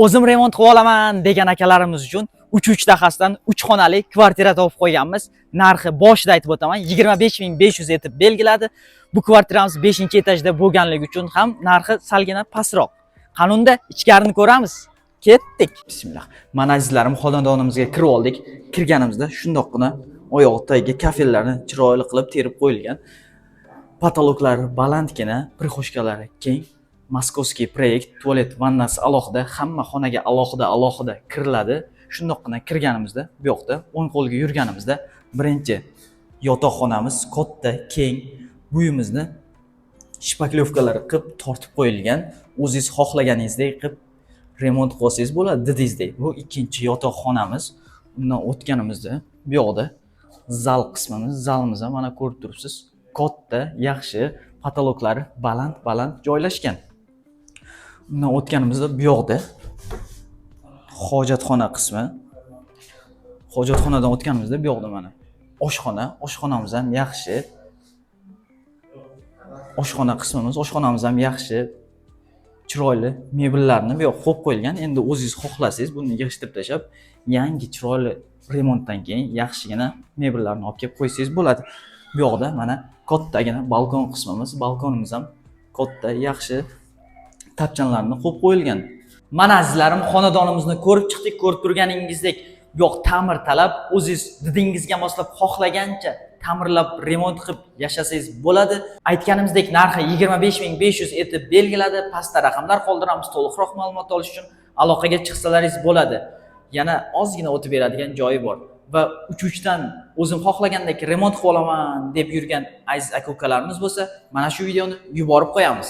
O'zim remont qilib olaman degan akalarimiz uchun 3 dahasdan 3 xonali kvartira topib qo'yganmiz. Narxi boshida aytib o'taman, 25500 etib belgiladi. Bu kvartiramiz 5-etajda bo'lganligi uchun ham narxi salgina pastroq. Qanunda ichkarini ko'ramiz. Ketdik. Bismillah. Mana azizlarim, xonadonimizga kirib oldik. Kirganimizda shundoqqina oyoq tagiga kafellarni chiroyli qilib terib qo'yilgan. Patologlari balandgina, prixoshkalari keng. Moskovskiy proyekt, tualet, vannasi alohida, hamma xonaga alohida kiriladi. Shundoqqina kirganimizda, bu yoqda o'ng qo'lga yurganimizda birinchi yotoqxonamiz katta, keng. Bu uyimizni shpaklyovkalari qilib tortib qo'yilgan. O'zingiz xohlaganingizdek qilib remont qilsangiz bo'ladi dedingizdek. Bu ikkinchi yotoqxonamiz. Undan o'tganimizda bu yoqda zal qismimiz, zalimiz ham mana ko'rib turibsiz. Katta, yaxshi, patologlari baland joylashgan. Undan o'tganimizda bu yoqda hojatxona qismi. Hojatxonadan o'tganimizda bu yoqda mana oshxona. Oshxonamiz ham yaxshi. Oshxona qismimiz, oshxonamiz ham yaxshi. Chiroyli mebellarni bu yoqqa qo'yib qo'yilgan. Endi o'zingiz xohlasangiz buni yig'ishtirib tashab, yangi chiroyli remontdan keyin yaxshigina mebellarni olib kelib qo'ysangiz bo'ladi. Bu yoqda mana kattagina balkon qismimiz. Balkonimiz ham katta, yaxshi tapchanlarni qo'yib qo'yilgan. Mana azizlarim, xonadonimizni ko'rib chiqdik. Ko'rib turganingizdek, bu yoq ta'mir talab, o'zingiz didingizga moslab xohlagancha ta'mirlab remont qilib yashasangiz bo'ladi. Aytganimizdek, narxi 25500 etib belgiladi. Pastda raqamlar qoldiramiz. To'liqroq ma'lumot olish uchun aloqaga chiqsalaringiz bo'ladi. Yana ozgina o'tib beradigan joyi bor. Va 3 dan o'zim xohlagandek remont qilib olaman deb yurgan aziz aka-ukalarimiz bo'lsa, mana shu videoni yuborib qo'yamiz.